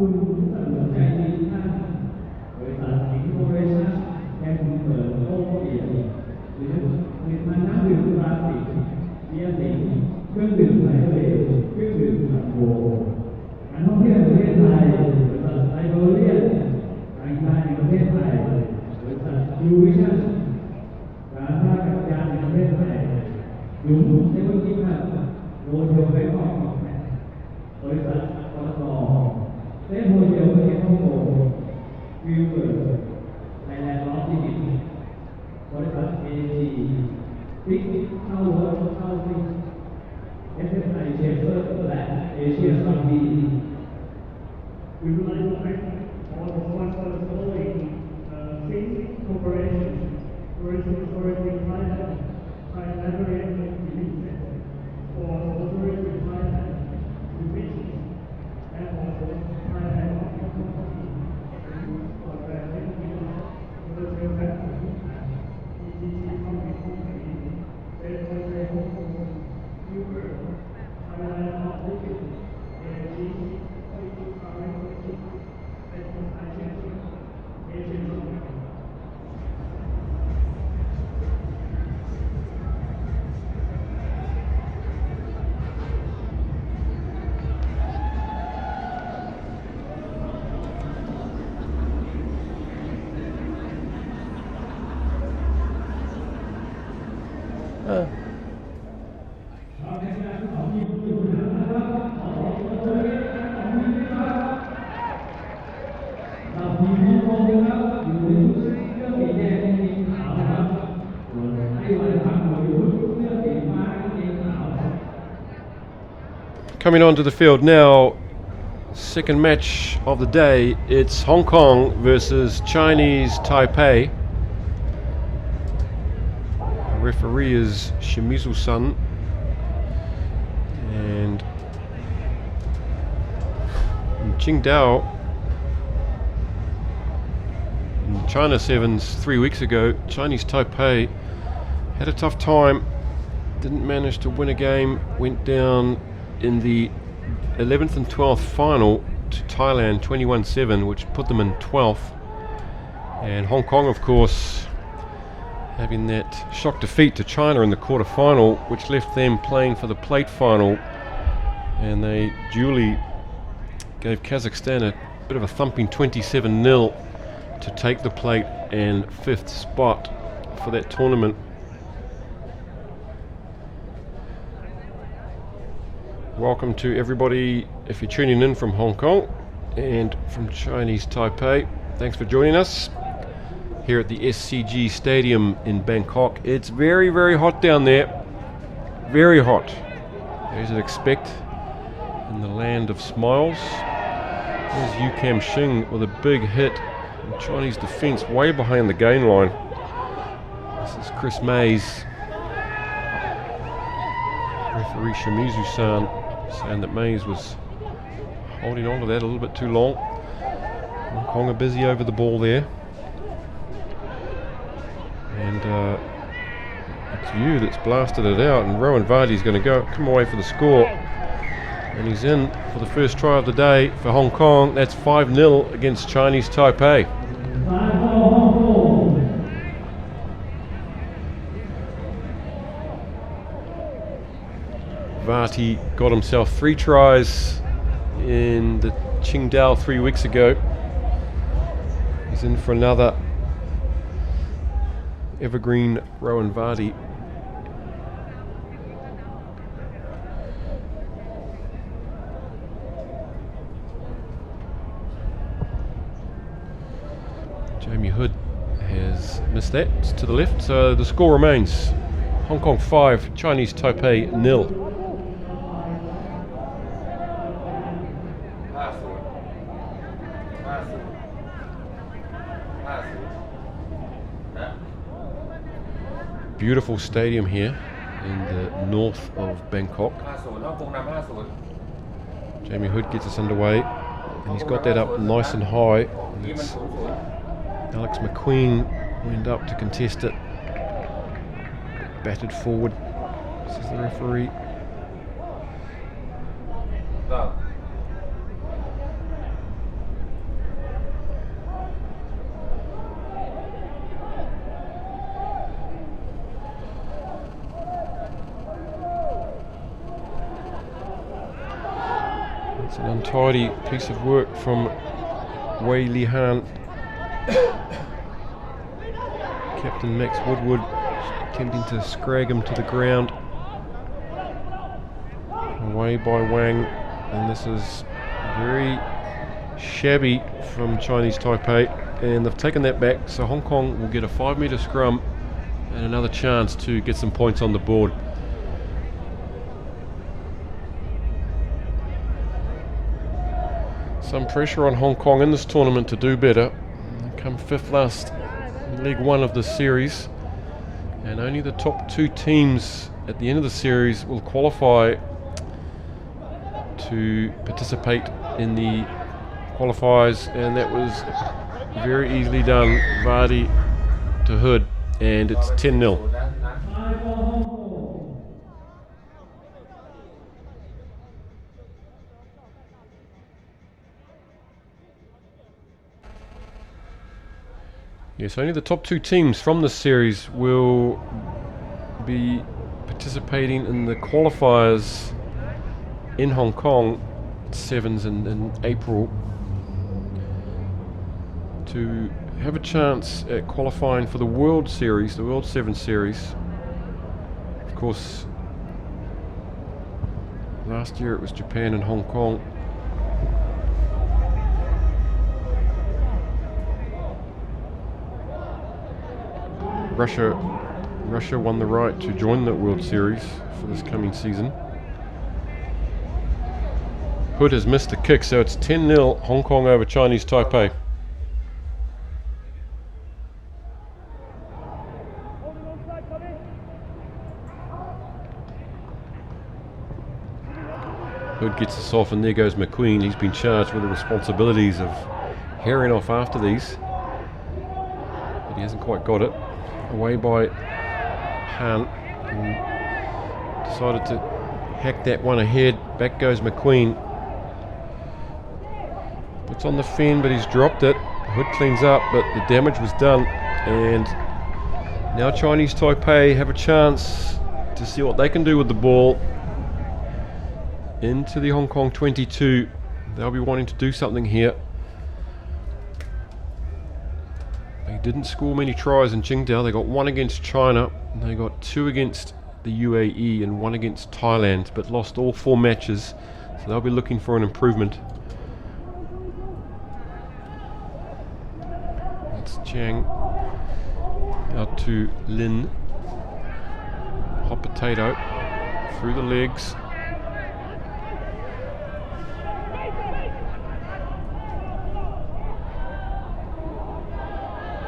คุณสมุนใจดีท่านบริษัทสิงห์โคเรชั่นแห่งเปิดโลกเกียรติหรือผลิตภัณฑ์น้ำดื่มตราสิงห์เบียร์สิงห์เครื่องดื่มไทยเวเครื่องดื่มผัดโบการท่องเที่ยวประเทศไทยบริษัทไทยโรเลียนการกีฬาแห่งประเทศไทยบริษัทยูวิชั่นการท่าอากาศยานแห่งประเทศไทยยุ้งเทคโนโลยีมากโรเทลไบคอกบริษัทปตทเซฟโฮเทลประเทศฮ่องกงวิวเวิร์ดไทยแลนด์ล็อกที่ดิบริษัทเอจีฟิกเข้ารถเข้าฟิกSSI เชฟเฟอร์และเอเชียซัมบี We would like to thank all the sponsors following six corporations, Tourism Authority of Thailand, Thai Library Limited, for Tourism in Thailand, Division, and also Thailand Company, for the Industrial Factory, ETC Company, Airport Hong Kong, Uber, Thailand Rugby, AG, Coming onto the field now, second match of the day. It's Hong Kong versus Chinese Taipei. The referee is Shimizu-san, and in Qingdao, in China Sevens 3 weeks ago, Chinese Taipei had a tough time, didn't manage to win a game, went down in the 11th and 12th final to Thailand 21-7, which put them in 12th. And Hong Kong, of course, having that shock defeat to China in the quarter-final, which left them playing for the plate final, and they duly gave Kazakhstan a bit of a thumping 27-0 to take the plate and 5th spot for that tournament. Welcome to everybody if you're tuning in from Hong Kong and from Chinese Taipei. Thanks for joining us here at the SCG Stadium in Bangkok. It's very, very hot down there. Very hot, as you'd expect in the land of smiles. There's Yu Kam Shing with a big hit. And Chinese defence way behind the gain line. This is Chris Mays. Referee Shimizu-san saying that Mays was holding on to that a little bit too long. Hong Kong are busy over the ball there. And it's Yu that's blasted it out, and Rowan Vardy's going to come away for the score. And he's in for the first try of the day for Hong Kong. That's 5-0 against Chinese Taipei. Varty got himself 3 tries in the Qingdao 3 weeks ago. He's in for another. Evergreen Rowan Vardy. Jamie Hood has missed that. It's to the left, so the score remains Hong Kong 5, Chinese Taipei 0. Beautiful stadium here in the north of Bangkok. Jamie Hood gets us underway, and he's got that up nice and high. And it's Alex McQueen went up to contest it, batted forward. This is the referee. an untidy piece of work from Wei Lihan. Captain Max Woodward attempting to scrag him to the ground. Away by Wang, and this is very shabby from Chinese Taipei, and they've taken that back, so Hong Kong will get a 5-metre scrum and another chance to get some points on the board. Some pressure on Hong Kong in this tournament to do better. They come 5th last in League 1 of the series, and only the top 2 teams at the end of the series will qualify to participate in the qualifiers, and that was very easily done. Vardy to Hood, and it's 10-0. Yes, only the top 2 teams from this series will be participating in the qualifiers in Hong Kong, 7s in April, to have a chance at qualifying for the World Series, the World 7 Series. Of course, last year it was Japan and Hong Kong. Russia won the right to join the World Series for this coming season. Hood has missed the kick, so it's 10-0 Hong Kong over Chinese Taipei. Hood gets this off, and there goes McQueen. He's been charged with the responsibilities of herring off after these, but he hasn't quite got it. Away by Han, and decided to hack that one ahead. Back goes McQueen. Puts on the fin, but he's dropped it. Hood cleans up, but the damage was done, and now Chinese Taipei have a chance to see what they can do with the ball into the Hong Kong 22. They'll be wanting to do something here. They didn't score many tries in Qingdao. They got 1 against China, and they got 2 against the UAE and 1 against Thailand, but lost all 4 matches, so they'll be looking for an improvement. That's Chang out to Lin. Hot potato through the legs.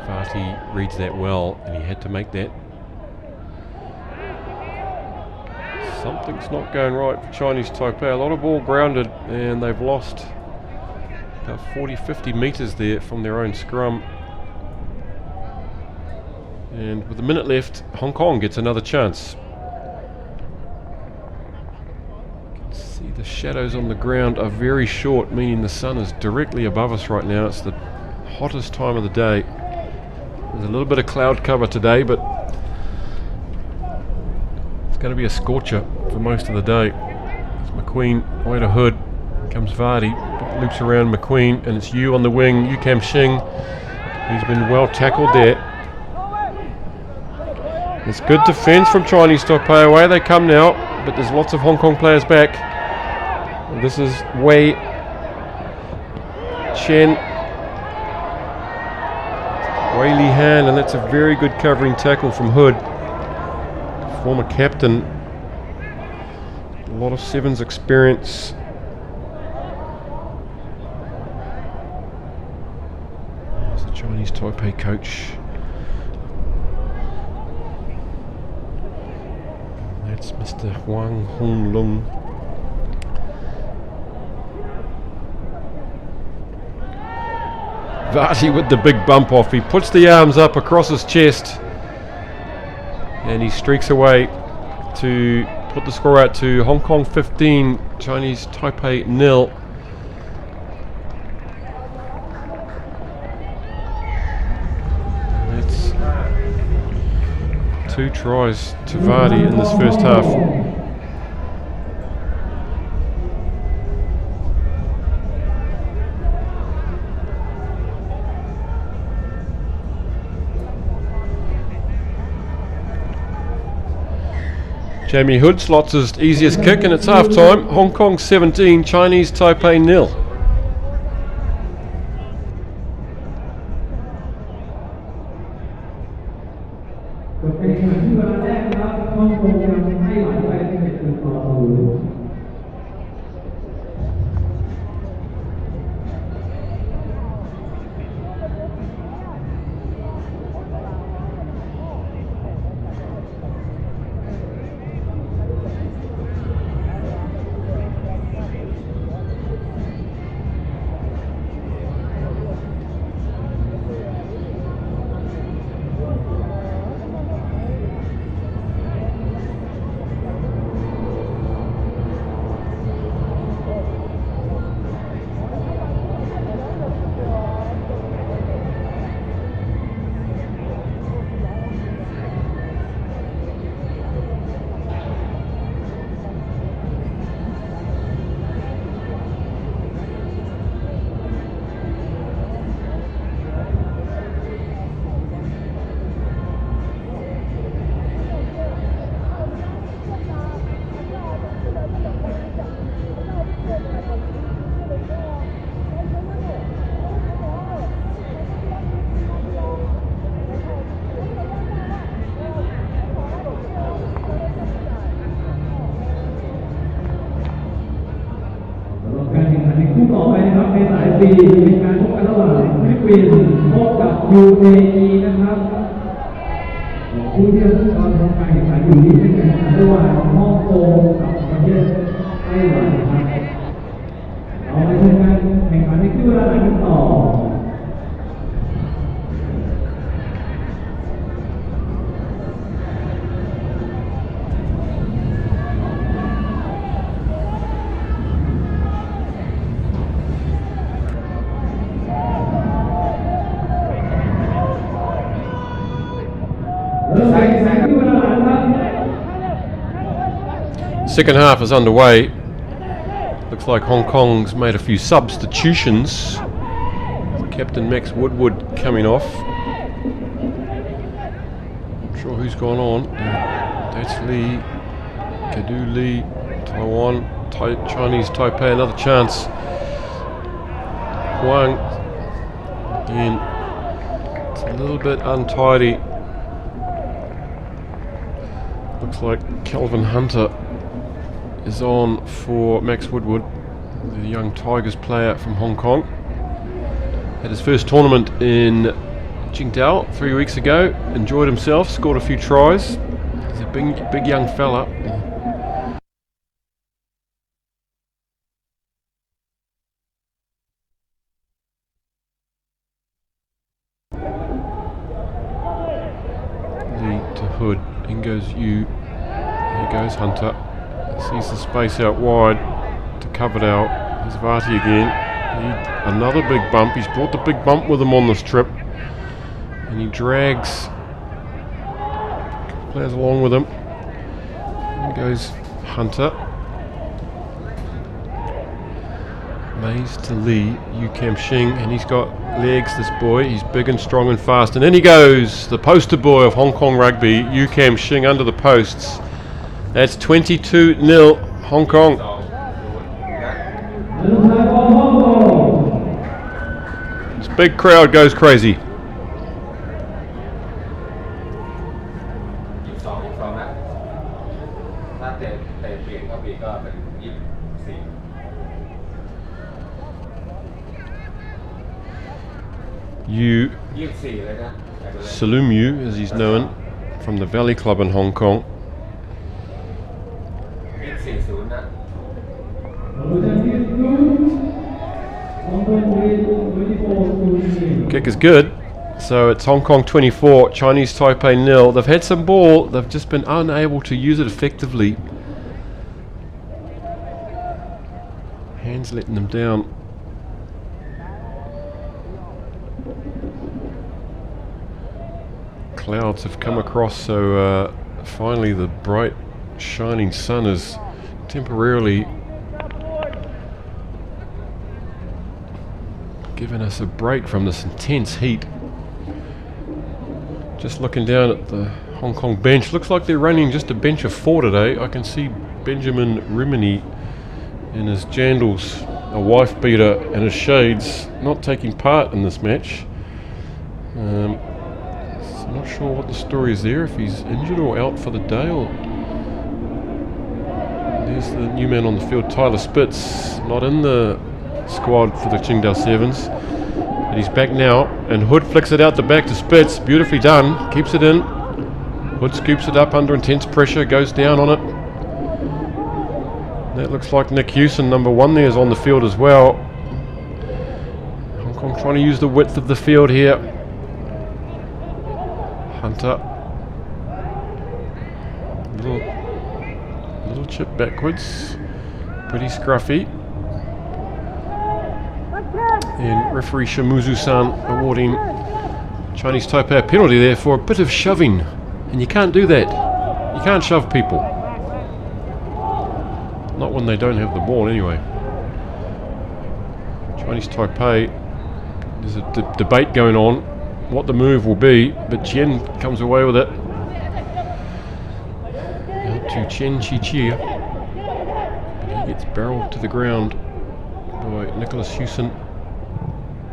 Varty reads that well, and he had to make that. Something's not going right for Chinese Taipei. A lot of ball grounded, and they've lost about 40-50 metres there from their own scrum. And with a minute left, Hong Kong gets another chance. You can see the shadows on the ground are very short, meaning the sun is directly above us right now. It's the hottest time of the day. There's a little bit of cloud cover today, but it's going to be a scorcher for most of the day. It's McQueen away to Hood. Comes Vardy, loops around McQueen, and it's Yu on the wing. Yu Kam Shing. He's been well tackled there. It's good defence from Chinese Taipei. Away they come now, but there's lots of Hong Kong players back. And this is Wei Chen. Wei Lihan, and that's a very good covering tackle from Hood, former captain. A lot of 7s experience. There's the Chinese Taipei coach. That's Mr. Huang Hong Lung. Varty with the big bump off. He puts the arms up across his chest, and he streaks away to put the score out to Hong Kong 15, Chinese Taipei 0. That's 2 tries to Vardy in this first half. Jamie Hood slots his easiest kick and it's half time. Hong Kong 17, Chinese Taipei 0. จบการแข่งขันที่เวลาแรกนะครับฮ่องกงนำไต้หวันไป11-0 การแข่งขันในคู่ต่อไปนะครับในสาย C เป็นการพบกันระหว่างฟิลิปปินส์พบกับ UAE นะครับคู่ที่จะตอนทำการแข่งขันอยู่นี้เป็นการแข่งขันระหว่างฮ่องกงกับประเทศไต้หวันนะครับเราไปชมการแข่งขันในคู่เวลาหลังกันต่อ Second half is underway. Looks like Hong Kong's made a few substitutions. Captain Max Woodward coming off. Not sure who's gone on. That's Lee, Kadu Lee, Taiwan, Chinese Taipei, another chance. Huang, again, it's a little bit untidy. Looks like Calvin Hunter is on for Max Woodward, the young Tigers player from Hong Kong. Had his first tournament in Qingdao 3 weeks ago, enjoyed himself, scored a few tries. He's a big young fella. Lee to Hood, in goes Yu, here goes Hunter. Sees the space out wide to cover it out. Here's Vati again. Another big bump. He's brought the big bump with him on this trip. And he drags players along with him. Here goes Hunter. Mays to Lee, Yu Kam Shing, and he's got legs, this boy. He's big and strong and fast. And in he goes, the poster boy of Hong Kong rugby, Yu Kam Shing under the posts. That's 22-0 Hong Kong. This big crowd goes crazy. Yu Salum Yu, as he's known, from the Valley Club in Hong Kong. Kick is good, so it's Hong Kong 24, Chinese Taipei 0. They've had some ball, they've just been unable to use it effectively. Hands letting them down. Clouds have come across, so finally the bright shining sun is temporarily giving us a break from this intense heat. Just looking down at the Hong Kong bench. Looks like they're running just a bench of 4 today. I can see Benjamin Rimini in his jandals, a wife beater and his shades, not taking part in this match. So I'm not sure what the story is there, if he's injured or out for the day. Or there's the new man on the field, Tyler Spitz, not in the squad for the Qingdao Sevens, but he's back now, and Hood flicks it out the back to Spitz. Beautifully done, keeps it in. Hood scoops it up under intense pressure, goes down on it. That looks like Nick Hewson, number 1 there, is on the field as well. Hong Kong trying to use the width of the field here. Hunter, little chip backwards, pretty scruffy. And referee Shimuzu-san awarding Chinese Taipei a penalty there for a bit of shoving, and you can't do that. You can't shove people, not when they don't have the ball anyway. Chinese Taipei, there's a debate going on what the move will be, but Chen comes away with it. Out to Chen Chi-Chia, but he gets barreled to the ground by Nicholas Hewson,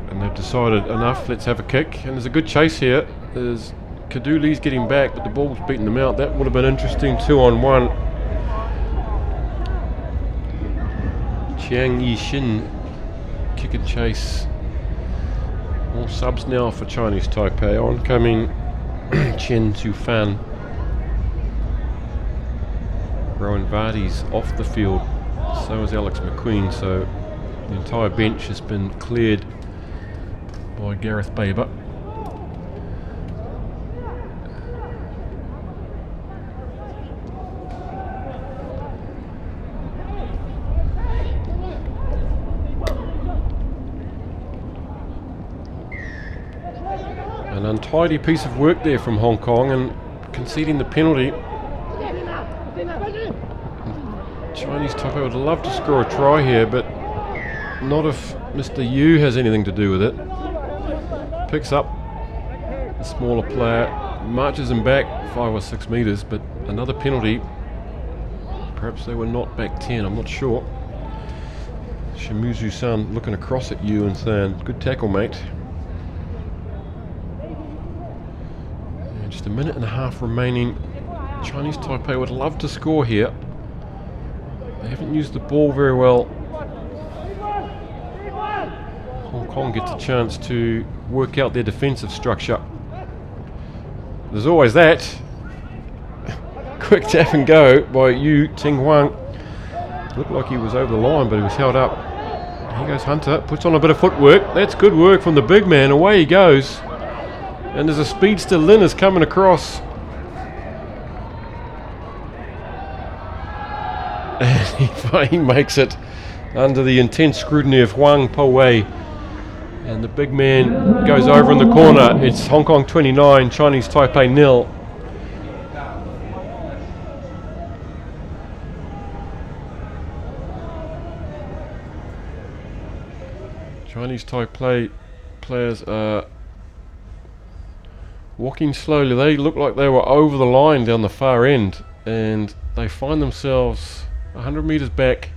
and they've decided enough, let's have a kick. And there's a good chase here. There's Kadouli's getting back, but the ball's beating them out. That would have been interesting, 2-on-1. Chiang Yi-shin, kick and chase. All subs now for Chinese Taipei. Oncoming Chen Tufan. Rowan Vardy's off the field. So is Alex McQueen. So the entire bench has been cleared by Gareth Baber. An untidy piece of work there from Hong Kong, and conceding the penalty. Chinese Taipei would love to score a try here, but not if Mr. Yu has anything to do with it. Picks up a smaller player, marches him back 5 or 6 metres, but another penalty. Perhaps they were not back 10, I'm not sure. Shimuzu-san looking across at Yu and saying, good tackle, mate. Just a minute and a half remaining. Chinese Taipei would love to score here. They haven't used the ball very well. Hong Kong gets a chance to work out their defensive structure. There's always that. Quick tap and go by Yu Ting Huang. Looked like he was over the line, but he was held up. Here goes Hunter, puts on a bit of footwork. That's good work from the big man. Away he goes. And there's a speedster, Lin, is coming across. And he makes it under the intense scrutiny of Huang Po-wei. And the big man goes over in the corner. It's Hong Kong 29, Chinese Taipei 0. Chinese Taipei players are walking slowly. They look like they were over the line down the far end, and they find themselves 100 metres back.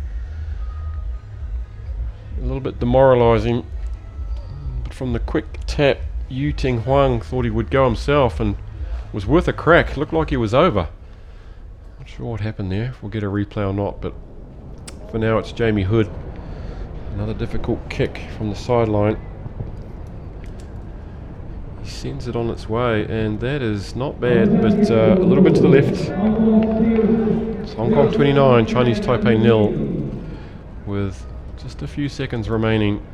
A little bit demoralising, but from the quick tap, Yu Ting Huang thought he would go himself and was worth a crack. Looked like he was over. Not sure what happened there, if we'll get a replay or not, but for now it's Jamie Hood. Another difficult kick from the sideline. He sends it on its way, and that is not bad, but a little bit to the left. It's Hong Kong 29, Chinese Taipei 0, with just a few seconds remaining.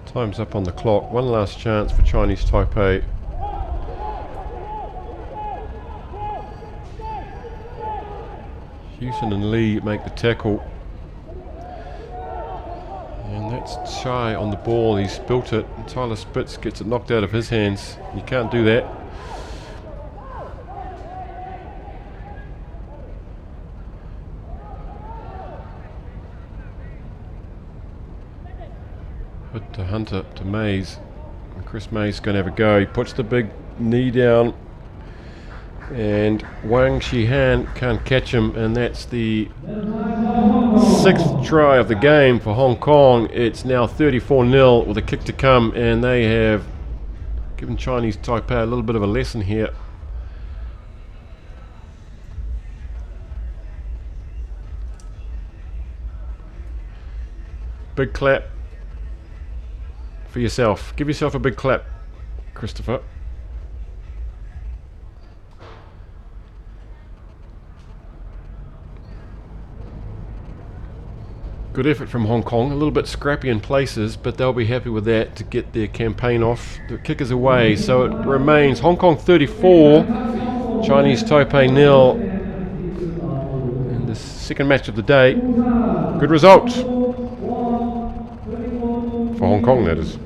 Time's up on the clock. One last chance for Chinese Taipei. Houston and Lee make the tackle. And that's Chai on the ball. He's built it. Tyler Spitz gets it knocked out of his hands. You can't do that. Hit to Hunter to Mays. And Chris Mays is going to have a go. He puts the big knee down. And Wang Shihan can't catch him, and that's the 6th try of the game for Hong Kong. It's now 34-0 with a kick to come, and they have given Chinese Taipei a little bit of a lesson here. Big clap for yourself. Give yourself a big clap, Christopher. Good effort from Hong Kong, a little bit scrappy in places, but they'll be happy with that to get their campaign off. The kick is away, so it remains Hong Kong 34, Chinese Taipei 0. And the second match of the day. Good result for Hong Kong, that is.